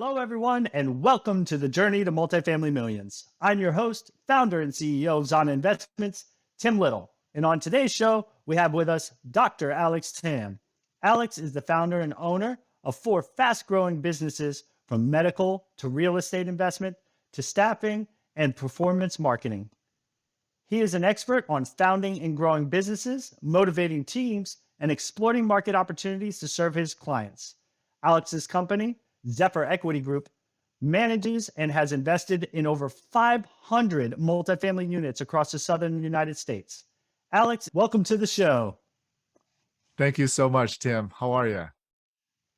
Hello, everyone, and welcome to the Journey to Multifamily Millions. I'm your host, founder, and CEO of ZANA Investments, Tim Little. And on today's show, we have with us Dr. Alex Tam. Alex is the founder and owner of 4 fast-growing businesses, from medical to real estate investment to staffing and performance marketing. He is an expert on founding and growing businesses, motivating teams, and exploiting market opportunities to serve his clients. Alex's company, Zephyr Equity Group, manages and has invested in over 500 multifamily units across the southern United States. Alex, welcome to the show. Thank you so much, Tim. How are you?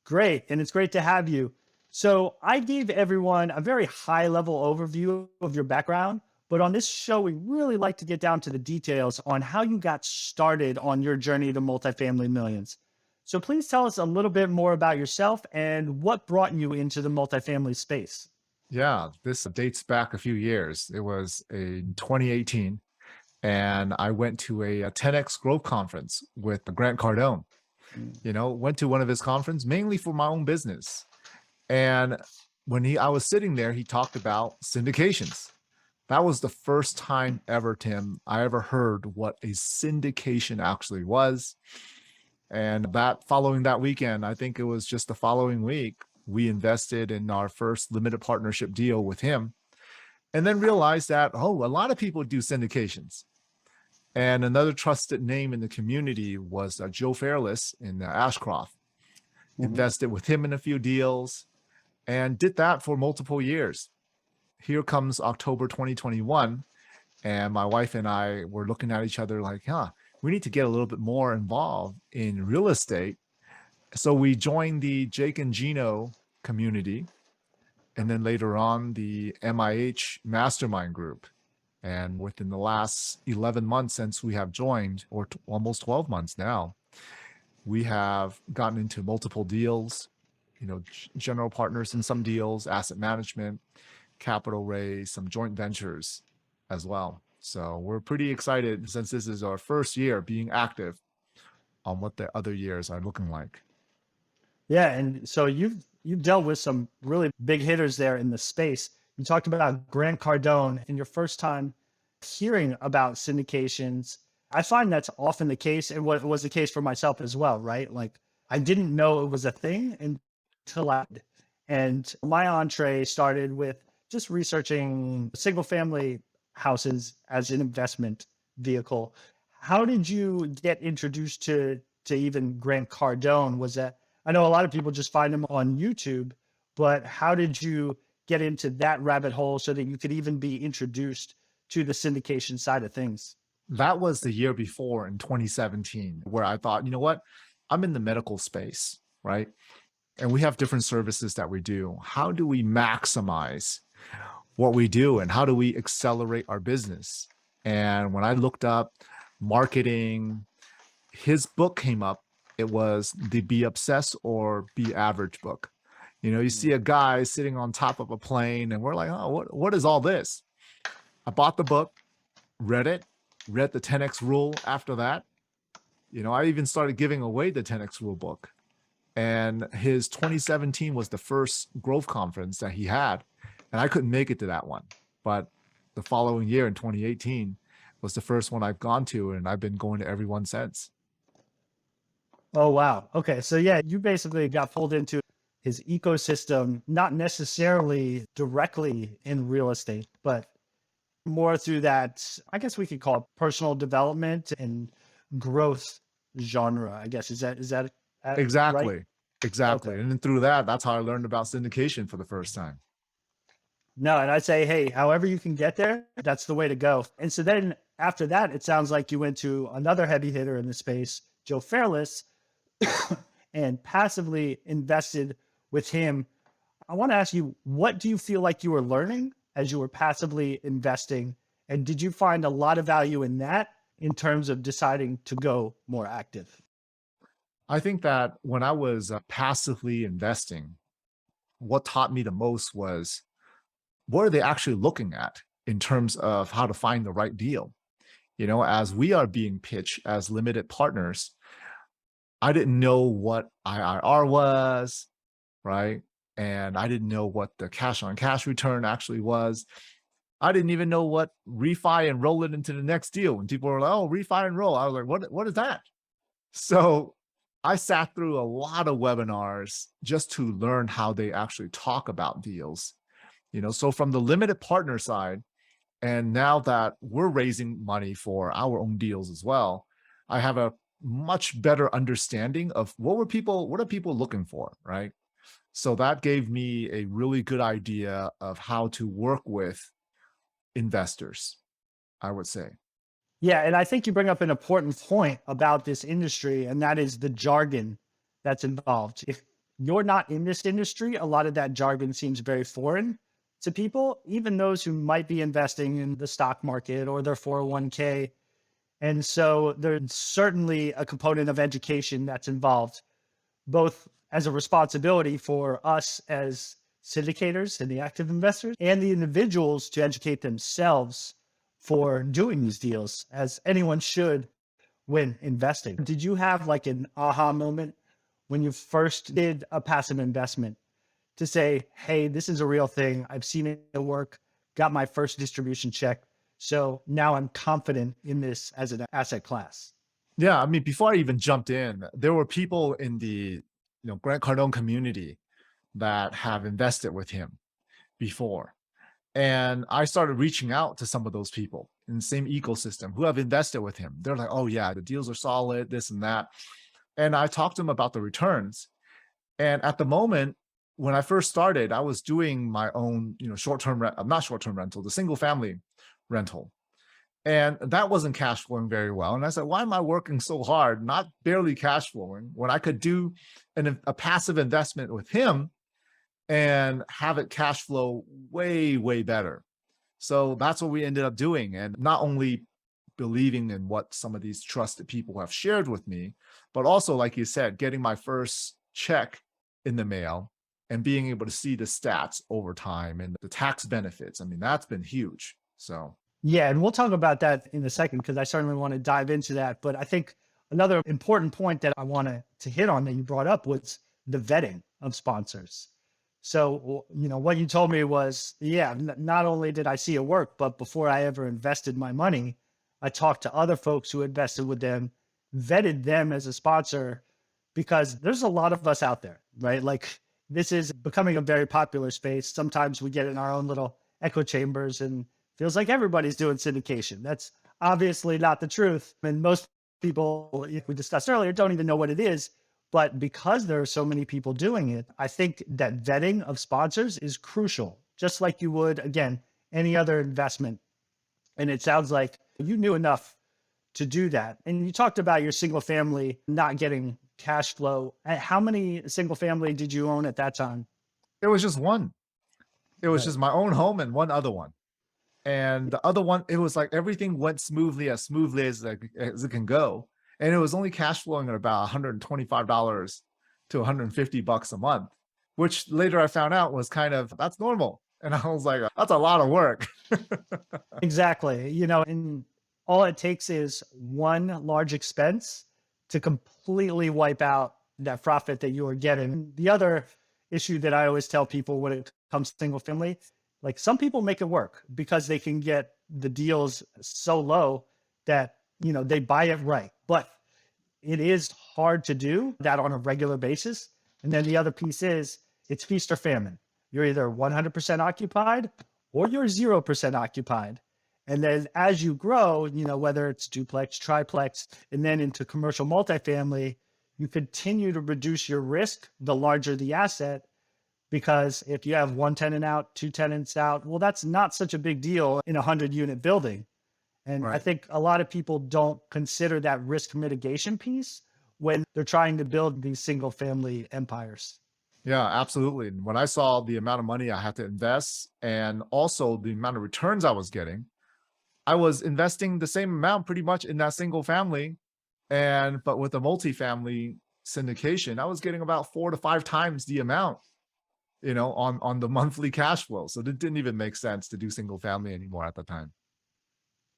Great, and it's great to have you. So I gave everyone a very high-level overview of your background, but on this show, we really like to get down to the details on how you got started on your journey to multifamily millions. So please tell us a little bit more about yourself and what brought you into the multifamily space. Yeah, this dates back a few years. It was in 2018, and I went to a 10X Growth Conference with Grant Cardone. Went to one of his conferences mainly for my own business. And when I was sitting there, he talked about syndications. That was the first time ever, Tim, I ever heard what a syndication actually was. And following that weekend, I think it was just the following week, we invested in our first limited partnership deal with him, and then realized that, a lot of people do syndications. And another trusted name in the community was Joe Fairless in Ashcroft. Invested with him in a few deals and did that for multiple years. Here comes October 2021, and my wife and I were looking at each other like, we need to get a little bit more involved in real estate. So we joined the Jake and Gino community, and then later on the MIH mastermind group. And within the last 11 months since we have joined, or almost 12 months now, we have gotten into multiple deals, general partners in some deals, asset management, capital raise, some joint ventures as well. So we're pretty excited since this is our first year being active on what the other years are looking like. Yeah, and so you've dealt with some really big hitters there in the space. You talked about Grant Cardone in your first time hearing about syndications. I find that's often the case, and what was the case for myself as well, right? Like, I didn't know it was a thing until I did. And my entree started with just researching single family houses as an investment vehicle. How did you get introduced to even Grant Cardone? Was that, I know a lot of people just find him on YouTube, but how did you get into that rabbit hole so that you could even be introduced to the syndication side of things? That was the year before in 2017, where I thought, I'm in the medical space, right? And we have different services that we do. How do we maximize what we do, and how do we accelerate our business? And when I looked up marketing, his book came up. It was the Be Obsessed or Be Average book. You see a guy sitting on top of a plane, and we're like, what is all this? I bought the book, read it, read the 10X rule after that. I even started giving away the 10X rule book. And his 2017 was the first growth conference that he had. And I couldn't make it to that one. But the following year in 2018 was the first one I've gone to, and I've been going to every one since. Oh, wow. Okay. So yeah, you basically got pulled into his ecosystem, not necessarily directly in real estate, but more through that, I guess we could call it personal development and growth genre, I guess. Is that Exactly. right? Exactly. Okay. And then through that's how I learned about syndication for the first time. No, and I'd say, hey, however you can get there, that's the way to go. And so then after that, it sounds like you went to another heavy hitter in the space, Joe Fairless, and passively invested with him. I want to ask you, what do you feel like you were learning as you were passively investing? And did you find a lot of value in that in terms of deciding to go more active? I think that when I was passively investing, what taught me the most was, what are they actually looking at in terms of how to find the right deal? As we are being pitched as limited partners, I didn't know what IRR was, right? And I didn't know what the cash on cash return actually was. I didn't even know what refi and roll it into the next deal. When people were like, oh, refi and roll, I was like, what is that? So I sat through a lot of webinars just to learn how they actually talk about deals. So from the limited partner side, and now that we're raising money for our own deals as well, I have a much better understanding of what are people looking for, right? So that gave me a really good idea of how to work with investors, I would say. Yeah, and I think you bring up an important point about this industry, and that is the jargon that's involved. If you're not in this industry, a lot of that jargon seems very foreign to people, even those who might be investing in the stock market or their 401k. And so there's certainly a component of education that's involved, both as a responsibility for us as syndicators and the active investors and the individuals to educate themselves for doing these deals, as anyone should when investing. Did you have like an aha moment when you first did a passive investment to say, hey, this is a real thing. I've seen it work, got my first distribution check. So now I'm confident in this as an asset class? Yeah, I mean, before I even jumped in, there were people in the Grant Cardone community that have invested with him before. And I started reaching out to some of those people in the same ecosystem who have invested with him. They're like, oh, yeah, the deals are solid, this and that. And I talked to them about the returns. And at the moment, when I first started, I was doing my own, not short-term rental, the single family rental. And that wasn't cash flowing very well. And I said, why am I working so hard, not barely cash flowing, when I could do a passive investment with him and have it cash flow way, way better? So that's what we ended up doing. And not only believing in what some of these trusted people have shared with me, but also, like you said, getting my first check in the mail and being able to see the stats over time and the tax benefits. I mean, that's been huge. So Yeah, and we'll talk about that in a second because I certainly want to dive into that. But I think another important point that I wanted to hit on that you brought up was the vetting of sponsors. So, what you told me was, yeah, not only did I see it work, but before I ever invested my money, I talked to other folks who invested with them, vetted them as a sponsor, because there's a lot of us out there, right? Like this is becoming a very popular space. Sometimes we get in our own little echo chambers and feels like everybody's doing syndication. That's obviously not the truth. And most people, like we discussed earlier, don't even know what it is. But because there are so many people doing it, I think that vetting of sponsors is crucial, just like you would, again, any other investment. And it sounds like you knew enough to do that. And you talked about your single family not getting cash flow. How many single family did you own at that time? it was just one. It was Right. just my own home and one other one. And the other one, it was like everything went smoothly as it can go. And it was only cash flowing at about $125 to $150 a month, which later I found out was that's normal. And I was like, that's a lot of work. Exactly. And all it takes is one large expense to completely wipe out that profit that you were getting. The other issue that I always tell people when it comes to single family, like some people make it work because they can get the deals so low that, they buy it right. But it is hard to do that on a regular basis. And then the other piece is it's feast or famine. You're either 100% occupied or you're 0% occupied. And then as you grow, whether it's duplex, triplex, and then into commercial multifamily, you continue to reduce your risk the larger the asset. Because if you have one tenant out, two tenants out, well, that's not such a big deal in a 100-unit building. And I Right. think a lot of people don't consider that risk mitigation piece when they're trying to build these single family empires. Yeah, absolutely. And when I saw the amount of money I had to invest and also the amount of returns I was getting, I was investing the same amount pretty much in that single family. But with the multifamily syndication, I was getting about 4 to 5 times the amount, on the monthly cash flow. So it didn't even make sense to do single family anymore at the time.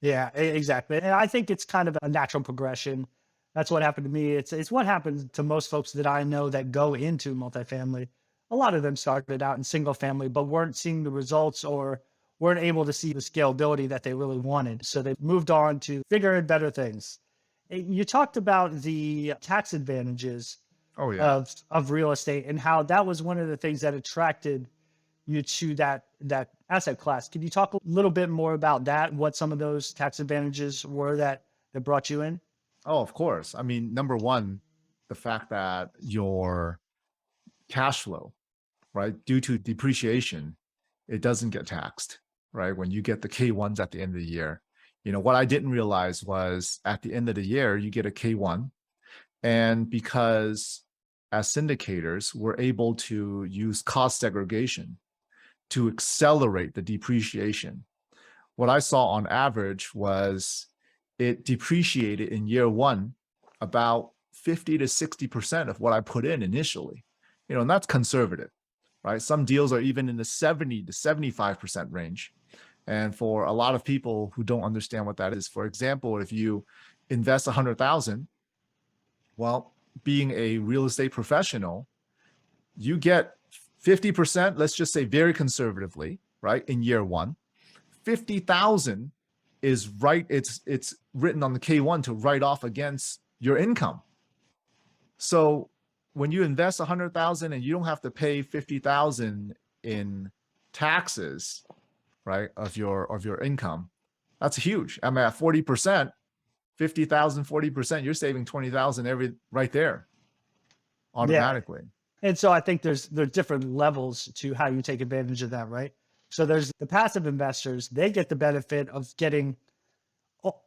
Yeah, exactly. And I think it's kind of a natural progression. That's what happened to me. It's what happens to most folks that I know that go into multifamily. a lot of them started out in single family, but weren't seeing the results or weren't able to see the scalability that they really wanted. So they moved on to bigger and better things. You talked about the tax advantages Oh yeah. of real estate and how that was one of the things that attracted you to that asset class. Can you talk a little bit more about that? What some of those tax advantages were that brought you in? Oh, of course. I mean, number one, the fact that your cash flow, right, due to depreciation, it doesn't get taxed, right? When you get the K1s at the end of the year. What I didn't realize was at the end of the year, you get a K1. And because as syndicators, we're able to use cost segregation to accelerate the depreciation. What I saw on average was it depreciated in year one about 50 to 60% of what I put in initially. And that's conservative, right? Some deals are even in the 70 to 75% range. And for a lot of people who don't understand what that is, for example, if you invest 100,000, well, being a real estate professional, you get 50%, let's just say very conservatively, right? In year one, 50,000 is right. It's written on the K1 to write off against your income. So when you invest 100,000 and you don't have to pay 50,000 in taxes, right, of your income, that's huge. I mean, at 40%, 50,000, 40%, you're saving 20,000 right there Yeah. automatically. And so I think there's different levels to how you take advantage of that, right? So there's the passive investors, they get the benefit of getting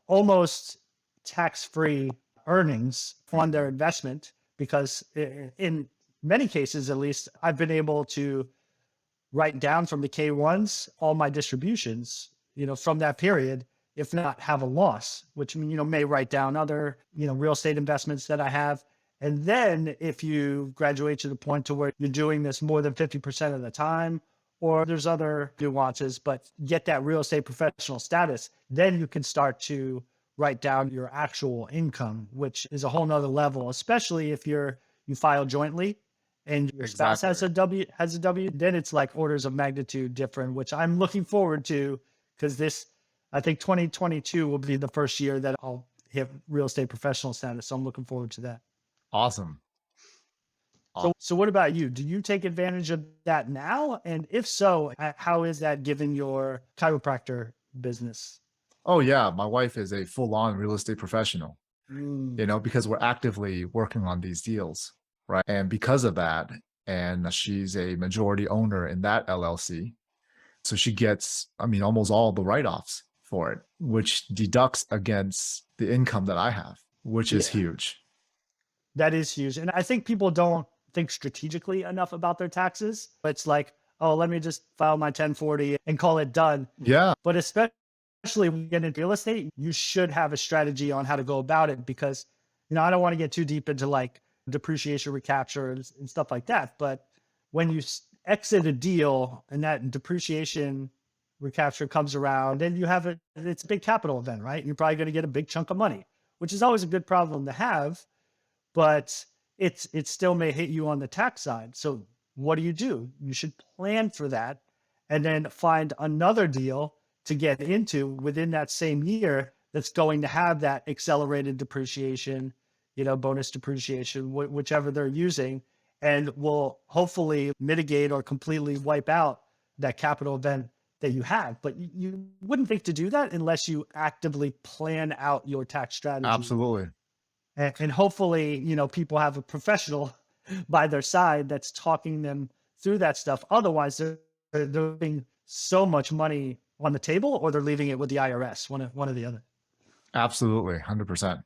almost tax-free earnings on their investment because in many cases, at least, I've been able to write down from the K1s all my distributions, from that period, if not have a loss, which may write down other, real estate investments that I have. And then if you graduate to the point to where you're doing this more than 50% of the time, or there's other nuances, but get that real estate professional status, then you can start to write down your actual income, which is a whole nother level, especially if you file jointly and your spouse has a Exactly. W, then it's like orders of magnitude different, which I'm looking forward to because I think 2022 will be the first year that I'll hit real estate professional status. So I'm looking forward to that. Awesome. So what about you? Do you take advantage of that now? And if so, how is that given your chiropractor business? Oh yeah, my wife is a full-on real estate professional, Mm, because we're actively working on these deals, right? And because of that, and she's a majority owner in that LLC, so she gets, I mean, almost all the write-offs for it, which deducts against the income that I have, which is yeah, huge. that is huge. And I think people don't think strategically enough about their taxes. It's like, oh, let me just file my 1040 and call it done. Yeah, But especially when you get into real estate, you should have a strategy on how to go about it because, I don't want to get too deep into like depreciation recapture and stuff like that. But when you exit a deal and that depreciation recapture comes around, and it's a big capital event, right? You're probably going to get a big chunk of money, which is always a good problem to have, but it still may hit you on the tax side. So what do? You should plan for that and then find another deal to get into within that same year that's going to have that accelerated depreciation, bonus depreciation, whichever they're using, and will hopefully mitigate or completely wipe out that capital event that you have. But you wouldn't think to do that unless you actively plan out your tax strategy. absolutely. And hopefully, people have a professional by their side that's talking them through that stuff. Otherwise, they're leaving so much money on the table, or they're leaving it with the IRS, one or the other. Absolutely. 100%.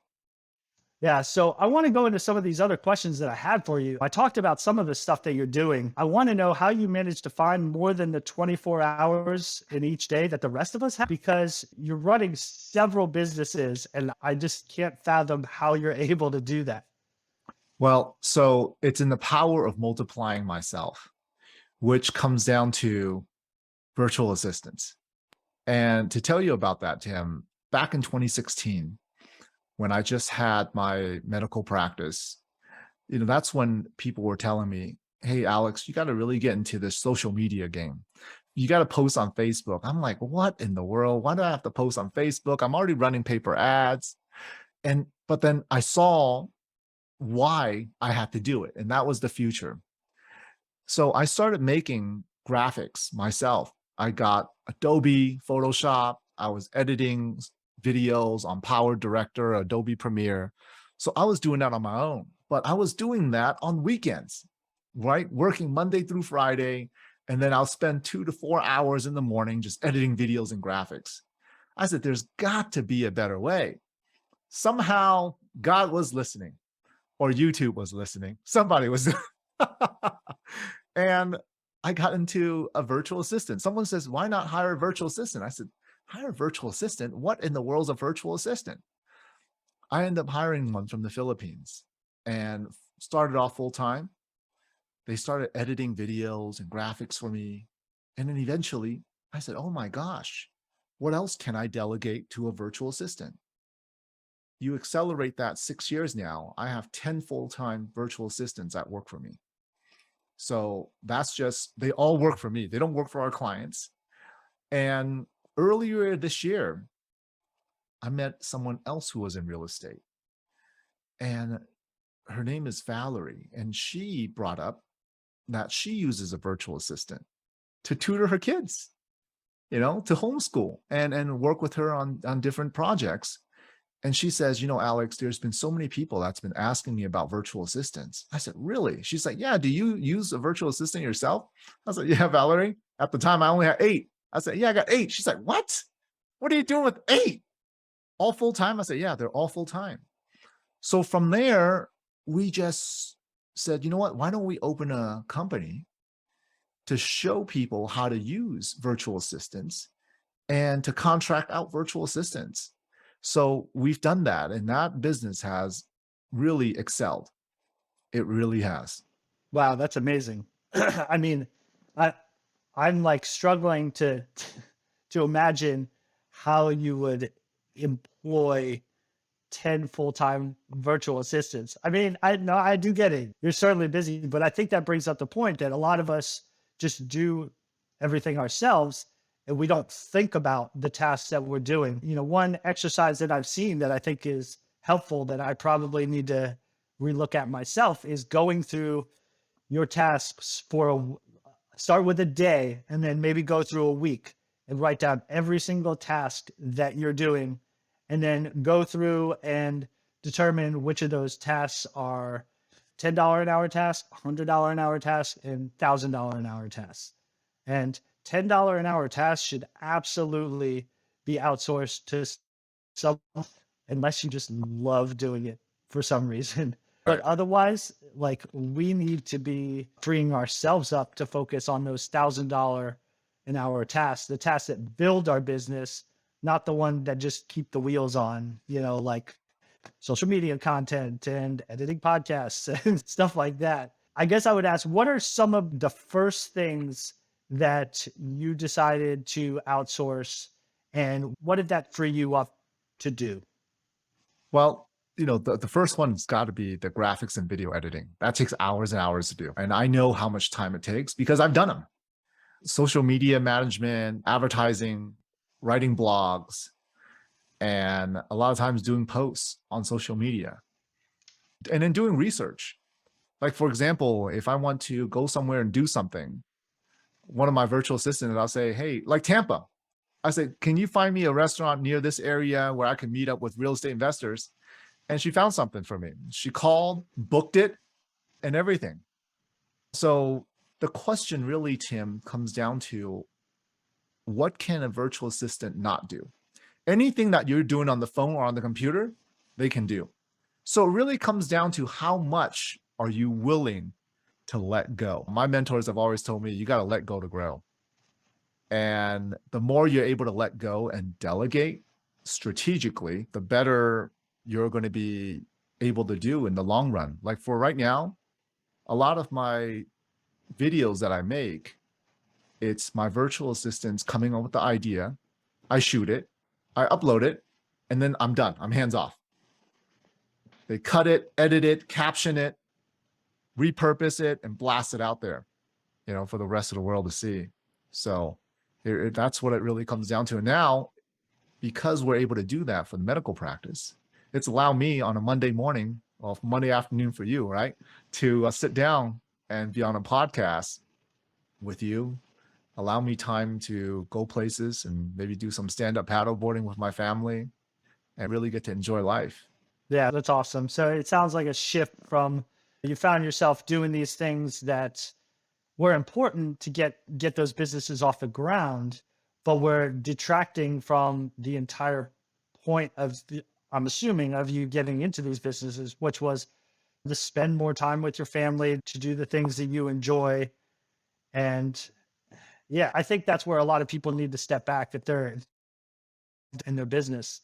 Yeah. So I want to go into some of these other questions that I had for you. I talked about some of the stuff that you're doing. I want to know how you managed to find more than the 24 hours in each day that the rest of us have, because you're running several businesses and I just can't fathom how you're able to do that. Well, so it's in the power of multiplying myself, which comes down to virtual assistants. And to tell you about that, Tim, back in 2016, when I just had my medical practice, that's when people were telling me, hey, Alex, you got to really get into this social media game. You got to post on Facebook. I'm like, what in the world? Why do I have to post on Facebook? I'm already running paper ads. But then I saw why I had to do it. And that was the future. So I started making graphics myself. I got Adobe Photoshop. I was editing videos on Power Director, Adobe Premiere. So I was doing that on my own, but I was doing that on weekends, right? Working Monday through Friday. And then I'll spend 2 to 4 hours in the morning just editing videos and graphics. I said, there's got to be a better way. Somehow God was listening, or YouTube was listening. Somebody was. And I got into a virtual assistant. Someone says, why not hire a virtual assistant? I said, hire a virtual assistant? What in the world is a virtual assistant? I ended up hiring one from the Philippines and started off full time. They started editing videos and graphics for me. And then eventually I said, oh my gosh, what else can I delegate to a virtual assistant? You accelerate that 6 years now, I have 10 full-time virtual assistants that work for me. So that's just, they all work for me. They don't work for our clients. And earlier this year, I met someone else who was in real estate. And her name is Valerie. And she brought up that she uses a virtual assistant to tutor her kids, to homeschool and work with her on different projects. And she says, Alex, there's been so many people that's been asking me about virtual assistants. I said, really? She's like, yeah, do you use a virtual assistant yourself? I was like, yeah, Valerie. At the time, I only had 8. I said, yeah, I got 8. She's like, what? What are you doing with 8? All full time? I said, yeah, they're all full time. So from there, we just said, you know what? Why don't we open a company to show people how to use virtual assistants and to contract out virtual assistants? So we've done that, and that business has really excelled. It really has. Wow, that's amazing. I mean, I'm like struggling to imagine how you would employ 10 full-time virtual assistants. I mean, I do get it. You're certainly busy, but I think that brings up the point that a lot of us just do everything ourselves and we don't think about the tasks that we're doing. One exercise that I've seen that I think is helpful that I probably need to relook at myself is going through your tasks start with a day and then maybe go through a week and write down every single task that you're doing, and then go through and determine which of those tasks are $10 an hour tasks, $100 an hour tasks, and $1,000 an hour tasks. And $10 an hour tasks should absolutely be outsourced to someone, unless you just love doing it for some reason. But otherwise, like, we need to be freeing ourselves up to focus on those $1,000 an hour tasks, the tasks that build our business, not the one that just keep the wheels on, like social media content and editing podcasts and stuff like that. I guess I would ask, what are some of the first things that you decided to outsource, and what did that free you up to do? Well, the first one's got to be the graphics and video editing. That takes hours and hours to do. And I know how much time it takes because I've done them. Social media management, advertising, writing blogs, and a lot of times doing posts on social media. And then doing research. Like, for example, if I want to go somewhere and do something, one of my virtual assistants, I'll say, hey, like Tampa, I said, can you find me a restaurant near this area where I can meet up with real estate investors? And she found something for me. She called, booked it, and everything. So the question really, Tim, comes down to, what can a virtual assistant not do? Anything that you're doing on the phone or on the computer, they can do. So it really comes down to how much are you willing to let go. My mentors have always told me, you got to let go to grow. And the more you're able to let go and delegate strategically, the better you're going to be able to do in the long run. Like for right now, a lot of my videos that I make, it's my virtual assistants coming up with the idea. I shoot it, I upload it, and then I'm done. I'm hands off. They cut it, edit it, caption it, repurpose it and blast it out there, for the rest of the world to see. So that's what it really comes down to. And now, because we're able to do that for the medical practice, it's allowed me on a Monday morning, or Monday afternoon for you, right, to sit down and be on a podcast with you, allow me time to go places and maybe do some stand-up paddleboarding with my family and really get to enjoy life. Yeah, that's awesome. So it sounds like a shift from you found yourself doing these things that were important to get those businesses off the ground, but we're detracting from the entire point of I'm assuming, of you getting into these businesses, which was to spend more time with your family, to do the things that you enjoy. And yeah, I think that's where a lot of people need to step back if they're in their business.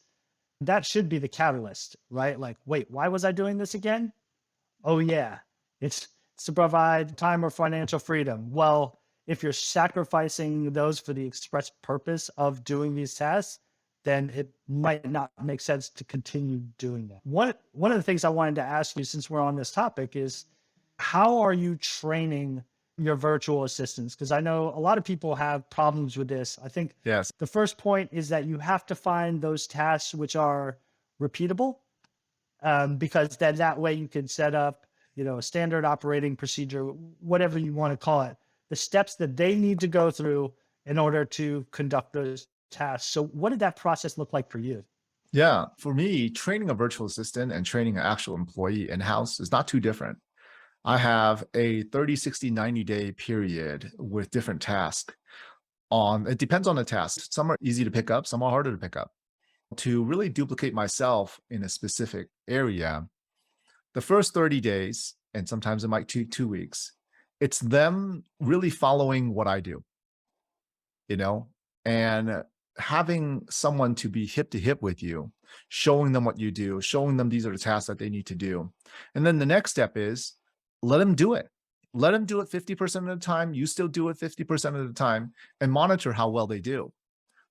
That should be the catalyst, right? Like, wait, why was I doing this again? Oh yeah, it's to provide time or financial freedom. Well, if you're sacrificing those for the express purpose of doing these tasks, then it might not make sense to continue doing that. One of the things I wanted to ask you, since we're on this topic, is how are you training your virtual assistants? Because I know a lot of people have problems with this. I think Yes. the first point is that you have to find those tasks which are repeatable, because then that way you can set up, a standard operating procedure, whatever you want to call it, the steps that they need to go through in order to conduct those tasks. So what did that process look like for you? Yeah. For me, training a virtual assistant and training an actual employee in-house is not too different. I have a 30, 60, 90-day period with different tasks. It depends on the task. Some are easy to pick up, some are harder to pick up. To really duplicate myself in a specific area, the first 30 days, and sometimes it might take 2 weeks, it's them really following what I do, and having someone to be hip to hip with you, showing them what you do, showing them these are the tasks that they need to do. And then the next step is let them do it. Let them do it 50% of the time. You still do it 50% of the time, and monitor how well they do.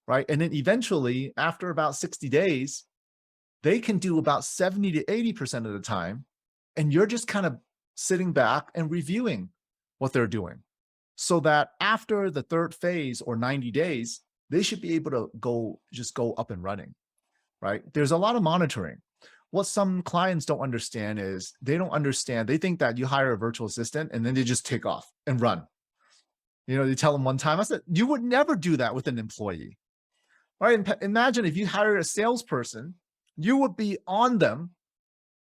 Right. And then eventually, after about 60 days, they can do about 70 to 80% of the time. And you're just kind of sitting back and reviewing what they're doing, so that after the third phase or 90 days, they should be able to go up and running. Right. There's a lot of monitoring. What some clients don't understand is they think that you hire a virtual assistant and then they just take off and run. They tell them one time, I said, you would never do that with an employee. Right? Imagine if you hired a salesperson, you would be on them.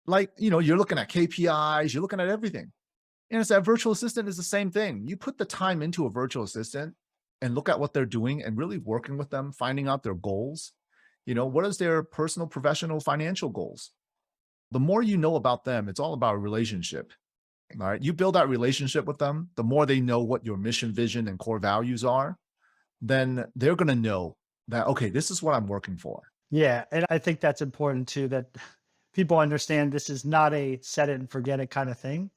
Like, you're looking at KPIs, you're looking at everything. And it's that virtual assistant is the same thing. You put the time into a virtual assistant and look at what they're doing and really working with them, finding out their goals. What is their personal, professional, financial goals? The more you know about them, it's all about a relationship. All right. You build that relationship with them, the more they know what your mission, vision, and core values are, then they're going to know that, okay, this is what I'm working for. Yeah. And I think that's important too, that people understand this is not a set it and forget it kind of thing,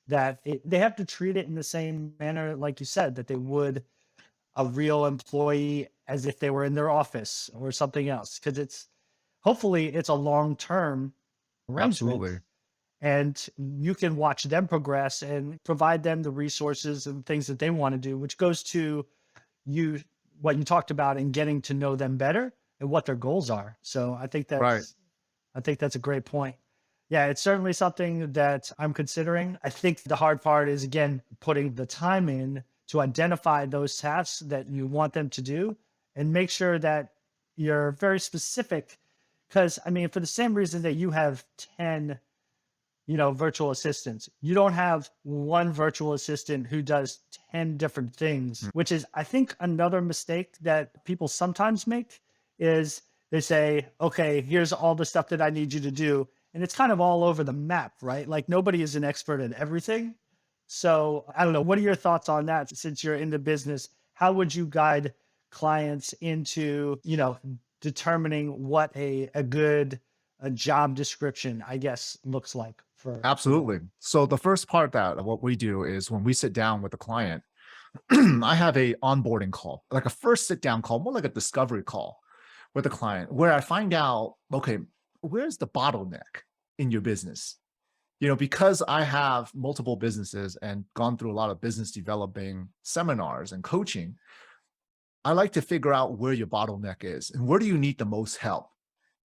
that they have to treat it in the same manner, like you said, that they would a real employee, as if they were in their office or something else. Because hopefully it's a long-term arrangement. Absolutely. And you can watch them progress and provide them the resources and things that they want to do, which goes to what you talked about in getting to know them better and what their goals are. So I think that's a great point. Yeah, it's certainly something that I'm considering. I think the hard part is, again, putting the time in to identify those tasks that you want them to do and make sure that you're very specific. Because, for the same reason that you have 10, virtual assistants, you don't have one virtual assistant who does 10 different things, which is, I think, another mistake that people sometimes make is they say, okay, here's all the stuff that I need you to do. And it's kind of all over the map, right? Like nobody is an expert at everything. So I don't know. What are your thoughts on that? Since you're in the business, how would you guide clients into, determining what a good job description, I guess, looks like for? Absolutely. So the first part of what we do is when we sit down with a client, I have a onboarding call, like a first sit down call, more like a discovery call with a client, where I find out, okay, where's the bottleneck in your business? Because I have multiple businesses and gone through a lot of business developing seminars and coaching, I like to figure out where your bottleneck is and where do you need the most help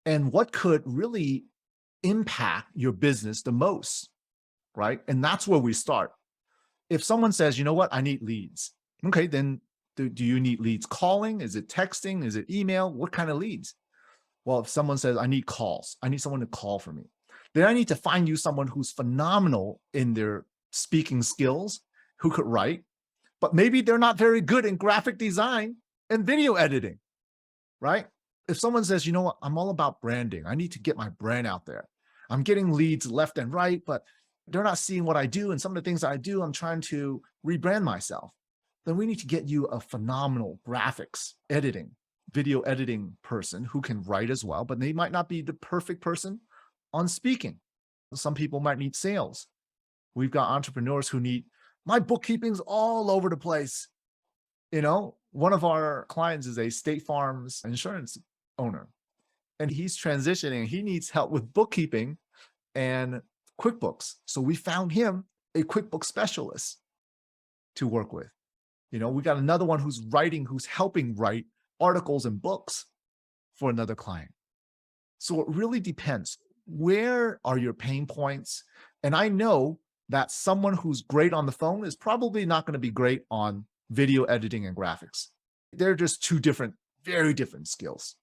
and what could really impact your business the most, right? And that's where we start. If someone says, you know what, I need leads. Okay, then do you need leads calling? Is it texting? Is it email? What kind of leads? Well, if someone says, I need calls, I need someone to call for me, then I need to find you someone who's phenomenal in their speaking skills, who could write, but maybe they're not very good in graphic design and video editing, right? If someone says, you know what, I'm all about branding, I need to get my brand out there. I'm getting leads left and right, but they're not seeing what I do. And some of the things I do, I'm trying to rebrand myself. Then we need to get you a phenomenal graphics editing, video editing person who can write as well, but they might not be the perfect person on speaking. Some people might need sales. We've got entrepreneurs who need, my bookkeeping's all over the place. One of our clients is a State Farm's insurance owner, and he's transitioning. He needs help with bookkeeping and QuickBooks. So we found him a QuickBooks specialist to work with. We got another one who's helping write articles and books for another client. So it really depends. Where are your pain points? And I know that someone who's great on the phone is probably not going to be great on video editing and graphics. They're just two very different skills.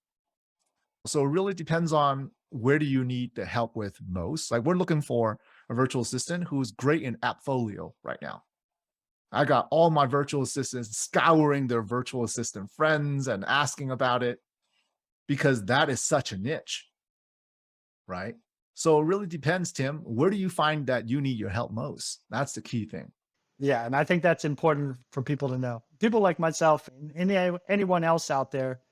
So it really depends on where do you need the help with most. Like, we're looking for a virtual assistant who's great in Appfolio right now. I got all my virtual assistants scouring their virtual assistant friends and asking about it because that is such a niche, right? So it really depends, Tim. Where do you find that you need your help most? That's the key thing. Yeah. And I think that's important for people to know. People like myself and anyone else out there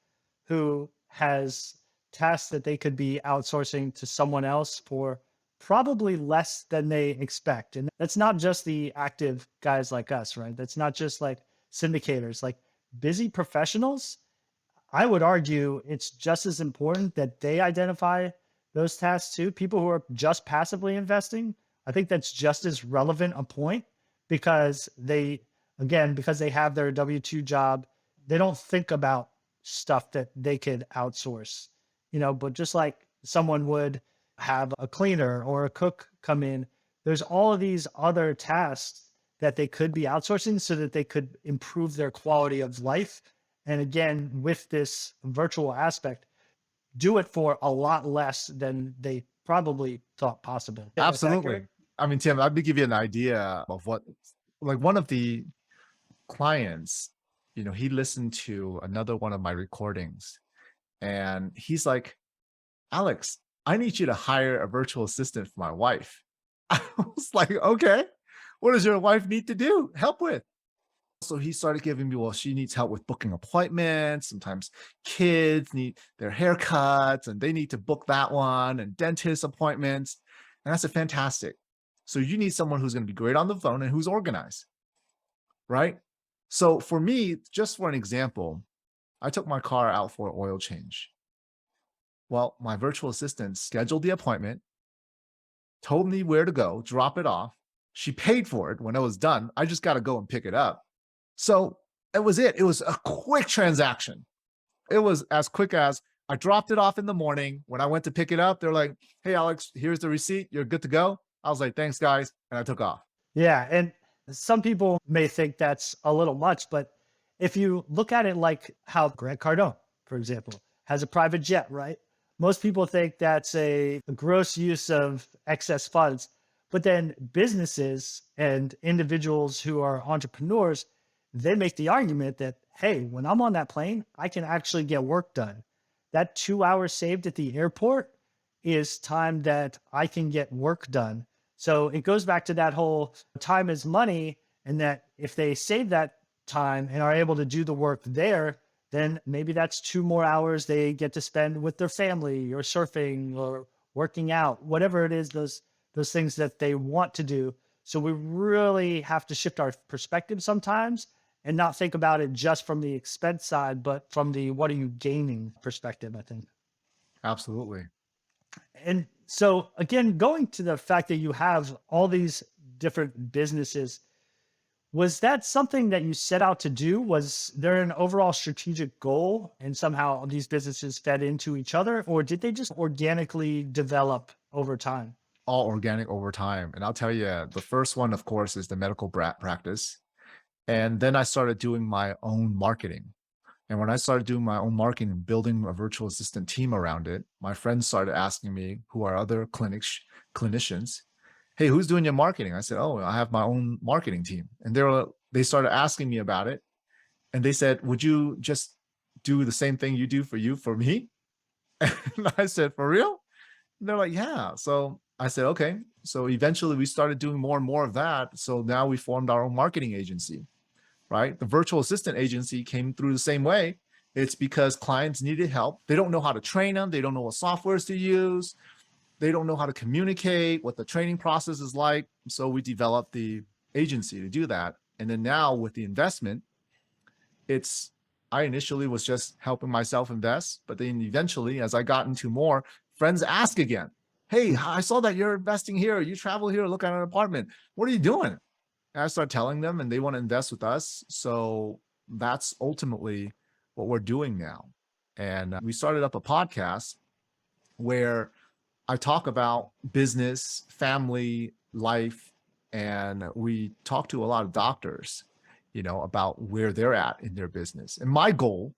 who has tasks that they could be outsourcing to someone else for probably less than they expect. And that's not just the active guys like us, right? That's not just like syndicators, like busy professionals. I would argue it's just as important that they identify those tasks too. People who are just passively investing, I think that's just as relevant a point because because they have their W-2 job, they don't think about stuff that they could outsource, but just like someone would have a cleaner or a cook come in, there's all of these other tasks that they could be outsourcing so that they could improve their quality of life. And again, with this virtual aspect, do it for a lot less than they probably thought possible. Absolutely. I mean, Tim, I'd give you an idea of what, like, one of the clients, he listened to another one of my recordings and he's like, Alex, I need you to hire a virtual assistant for my wife. I was like, okay, what does your wife need to do? Help with? So he started giving me, well, she needs help with booking appointments. Sometimes kids need their haircuts and they need to book that one, and dentist appointments. And I said, fantastic. So you need someone who's going to be great on the phone and who's organized, right? So for me, just for an example, I took my car out for an oil change. Well, my virtual assistant scheduled the appointment, told me where to go, drop it off. She paid for it when it was done. I just got to go and pick it up. So it was it. It was a quick transaction. It was as quick as I dropped it off in the morning. When I went to pick it up, they're like, hey, Alex, here's the receipt. You're good to go. I was like, thanks, guys. And I took off. Yeah. And some people may think that's a little much, but if you look at it like how Grant Cardone, for example, has a private jet, right? Most people think that's a gross use of excess funds, but then businesses and individuals who are entrepreneurs, they make the argument that, hey, when I'm on that plane, I can actually get work done. That 2 hours saved at the airport is time that I can get work done. So it goes back to that whole time is money, and that if they save that time and are able to do the work there, then maybe that's 2 more hours they get to spend with their family or surfing or working out, whatever it is, those things that they want to do. So we really have to shift our perspective sometimes and not think about it just from the expense side, but from the what are you gaining perspective, I think. Absolutely. And So again, going to the fact that you have all these different businesses, was that something that you set out to do? Was there an overall strategic goal and somehow these businesses fed into each other, or did they just organically develop over time? All organic over time. And I'll tell you, the first one, of course, is the medical practice. And then I started doing my own marketing. And when I started doing my own marketing and building a virtual assistant team around it, my friends started asking me, who are other clinicians, hey, who's doing your marketing? I said, oh, I have my own marketing team. And they started asking me about it. And they said, would you just do the same thing you for me? And I said, for real? And they're like, yeah. So I said, okay. So eventually we started doing more and more of that. So now we formed our own marketing agency, right? The virtual assistant agency came through the same way. It's because clients needed help. They don't know how to train them. They don't know what softwares to use. They don't know how to communicate, what the training process is like. So we developed the agency to do that. And then now with the investment, I initially was just helping myself invest, but then eventually, as I got into more, friends ask again, hey, I saw that you're investing here. You travel here, look at an apartment. What are you doing? And I start telling them and they want to invest with us. So that's ultimately what we're doing now. And we started up a podcast where I talk about business, family, life, and we talk to a lot of doctors, about where they're at in their business. And my goal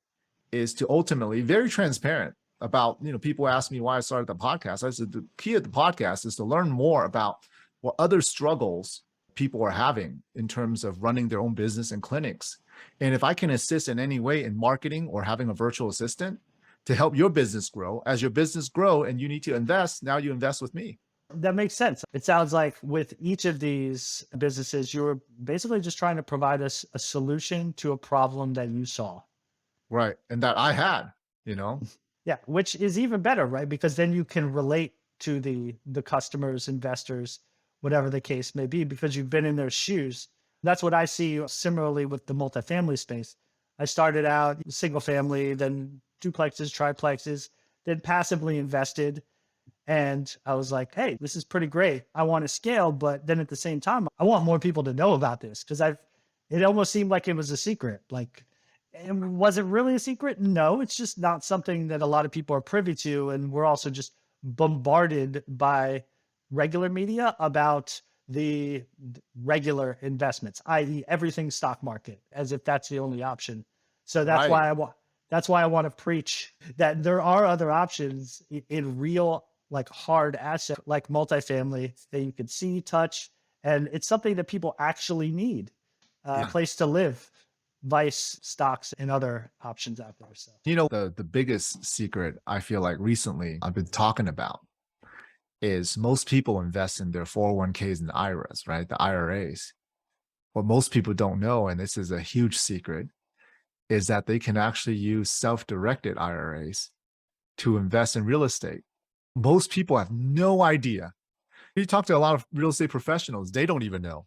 is to ultimately, very transparent about, people ask me why I started the podcast. I said, the key of the podcast is to learn more about what other struggles people are having in terms of running their own business and clinics. And if I can assist in any way in marketing or having a virtual assistant to help your business grow, as your business grow and you need to invest, now you invest with me. That makes sense. It sounds like with each of these businesses, you were basically just trying to provide us a solution to a problem that you saw. Right. And that I had, Yeah, which is even better, right? Because then you can relate to the customers, investors, whatever the case may be, because you've been in their shoes. That's what I see similarly with the multifamily space. I started out single family, then duplexes, triplexes, then passively invested. And I was like, hey, this is pretty great. I want to scale, but then at the same time, I want more people to know about this because it almost seemed like it was a secret. Like, and was it really a secret? No, it's just not something that a lot of people are privy to. And we're also just bombarded by regular media about the regular investments, i.e. everything stock market, as if that's the only option. So that's why I want to preach that there are other options in real, like hard asset, like multifamily that you can see, touch, and it's something that people actually need, a place to live, vice stocks and other options out there. So, the biggest secret I feel like recently I've been talking about is most people invest in their 401ks and IRAs, right? The IRAs. What most people don't know, and this is a huge secret, is that they can actually use self-directed IRAs to invest in real estate. Most people have no idea. You talk to a lot of real estate professionals, they don't even know.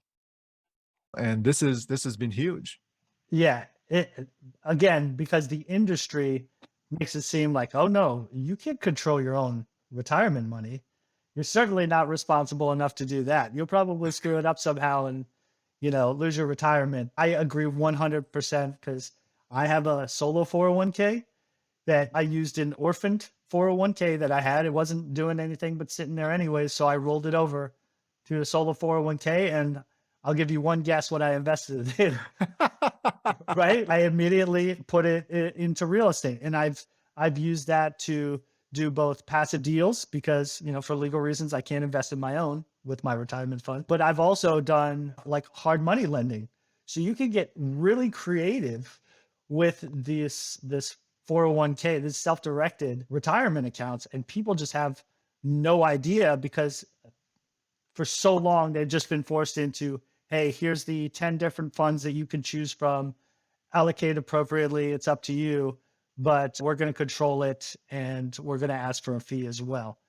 And this has been huge. Yeah, again, because the industry makes it seem like, oh no, you can't control your own retirement money. You're certainly not responsible enough to do that. You'll probably screw it up somehow and, lose your retirement. I agree 100% because I have a solo 401k that I used an orphaned 401k that I had. It wasn't doing anything but sitting there anyway. So I rolled it over to a solo 401k and I'll give you one guess what I invested in. Right? I immediately put it into real estate and I've used that to do both passive deals because, for legal reasons, I can't invest in my own with my retirement fund, but I've also done like hard money lending. So you can get really creative with this 401k, this self-directed retirement accounts, and people just have no idea because for so long they've just been forced into, hey, here's the 10 different funds that you can choose from, allocate appropriately, it's up to you, but we're going to control it and we're going to ask for a fee as well.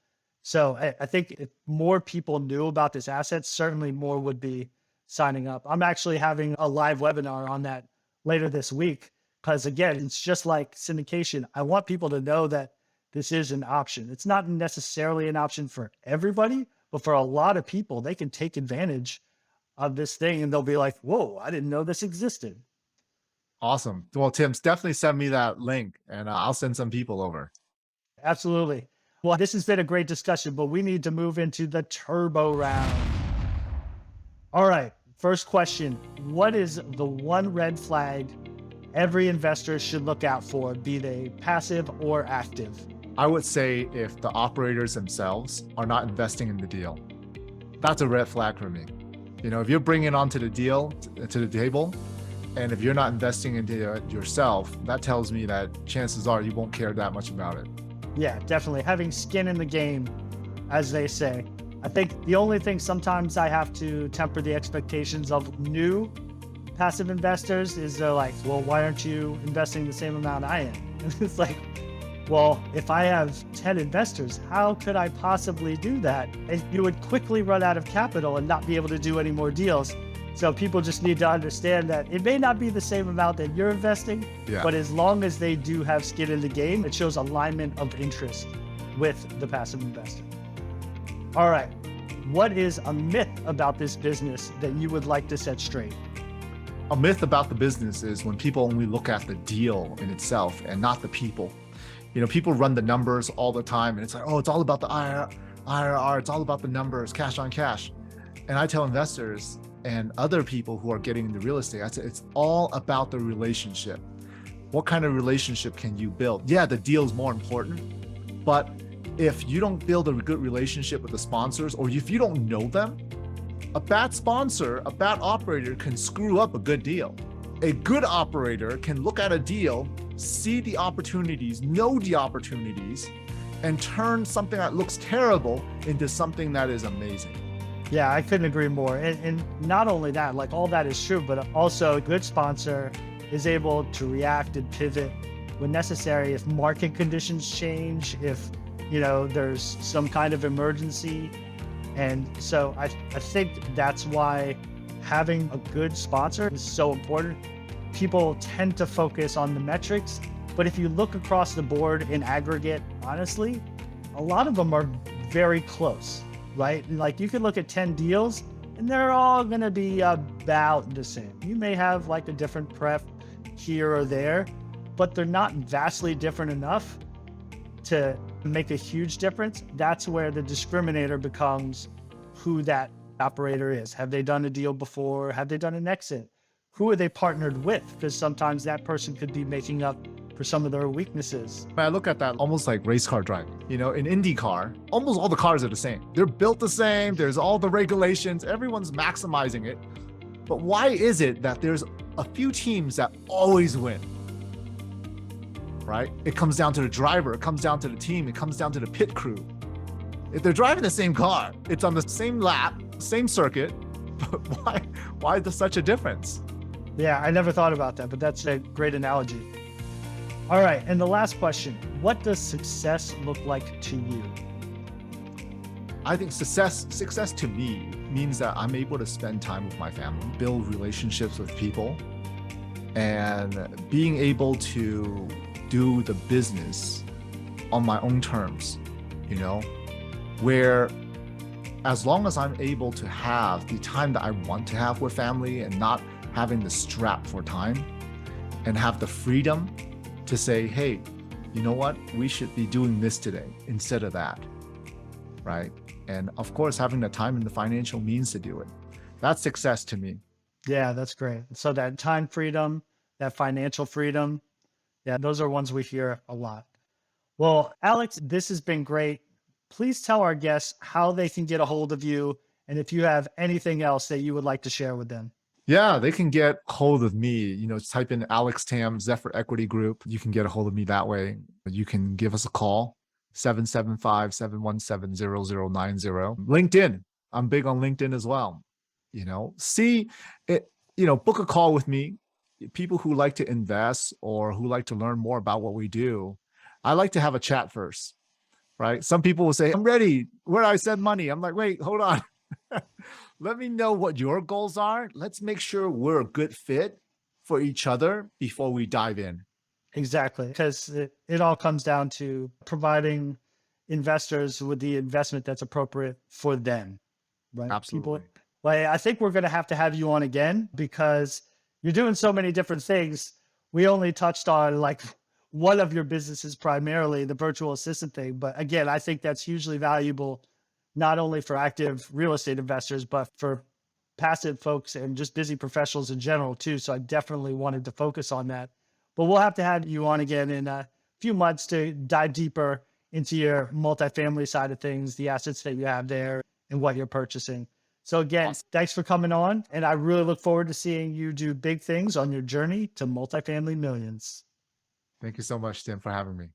So I think if more people knew about this asset, certainly more would be signing up. I'm actually having a live webinar on that later this week because again, it's just like syndication. I want people to know that this is an option. It's not necessarily an option for everybody, but for a lot of people, they can take advantage of this thing and they'll be like, whoa, I didn't know this existed. Awesome. Well, Tim, definitely send me that link and I'll send some people over. Absolutely. Well, this has been a great discussion, but we need to move into the turbo round. All right. First question. What is the one red flag every investor should look out for, be they passive or active? I would say if the operators themselves are not investing in the deal, that's a red flag for me. If you're bringing it onto the deal, to the table, and if you're not investing into it yourself, that tells me that chances are you won't care that much about it. Yeah, definitely. Having skin in the game, as they say. I think the only thing sometimes I have to temper the expectations of new passive investors is they're like, well, why aren't you investing the same amount I am? And it's like, well, if I have 10 investors, how could I possibly do that? And you would quickly run out of capital and not be able to do any more deals. So people just need to understand that it may not be the same amount that you're investing, but as long as they do have skin in the game, it shows alignment of interest with the passive investor. All right. What is a myth about this business that you would like to set straight? A myth about the business is when people only look at the deal in itself and not the people. People run the numbers all the time and it's like, oh, it's all about the IRR, it's all about the numbers, cash on cash. And I tell investors and other people who are getting into real estate, I say it's all about the relationship. What kind of relationship can you build? Yeah, the deal is more important, but if you don't build a good relationship with the sponsors, or if you don't know them, a bad sponsor, a bad operator can screw up a good deal. A good operator can look at a deal, see the opportunities, know the opportunities, and turn something that looks terrible into something that is amazing. Yeah, I couldn't agree more. And not only that, like all that is true, but also a good sponsor is able to react and pivot when necessary if market conditions change, if there's some kind of emergency. And so I think that's why having a good sponsor is so important. People tend to focus on the metrics, but if you look across the board in aggregate, honestly, a lot of them are very close, right? Like you could look at 10 deals and they're all going to be about the same. You may have like a different pref here or there, but they're not vastly different enough to make a huge difference. That's where the discriminator becomes who that operator is. Have they done a deal before? Have they done an exit? Who are they partnered with? Because sometimes that person could be making up for some of their weaknesses. I look at that almost like race car driving. In IndyCar, almost all the cars are the same. They're built the same. There's all the regulations. Everyone's maximizing it. But why is it that there's a few teams that always win? Right? It comes down to the driver. It comes down to the team. It comes down to the pit crew. If they're driving the same car, it's on the same lap, same circuit, but why is there such a difference? Yeah, I never thought about that, but that's a great analogy. All right, and the last question, what does success look like to you? I think success to me means that I'm able to spend time with my family, build relationships with people, and being able to do the business on my own terms, where as long as I'm able to have the time that I want to have with family and not having the strap for time and have the freedom to say, hey, you know what? We should be doing this today instead of that, right? And of course, having the time and the financial means to do it. That's success to me. Yeah, that's great. So that time freedom, that financial freedom, yeah, those are ones we hear a lot. Well, Alex, this has been great. Please tell our guests how they can get a hold of you and if you have anything else that you would like to share with them. Yeah, they can get hold of me. Type in Alex Tam, Zephyr Equity Group. You can get a hold of me that way. You can give us a call, 775-717-0090. LinkedIn. I'm big on LinkedIn as well. See it, book a call with me. People who like to invest or who like to learn more about what we do, I like to have a chat first, right? Some people will say, I'm ready. Where do I send money? I'm like, wait, hold on. Let me know what your goals are. Let's make sure we're a good fit for each other before we dive in. Exactly. Because it all comes down to providing investors with the investment that's appropriate for them, right? People, Absolutely. like, I think we're going to have you on again because you're doing so many different things. We only touched on like one of your businesses, primarily the virtual assistant thing. But again, I think that's hugely valuable, not only for active real estate investors, but for passive folks and just busy professionals in general too. So I definitely wanted to focus on that. But we'll have to have you on again in a few months to dive deeper into your multifamily side of things, the assets that you have there, and what you're purchasing. So again, Awesome. thanks for coming on. And I really look forward to seeing you do big things on your journey to multifamily millions. Thank you so much, Tim, for having me.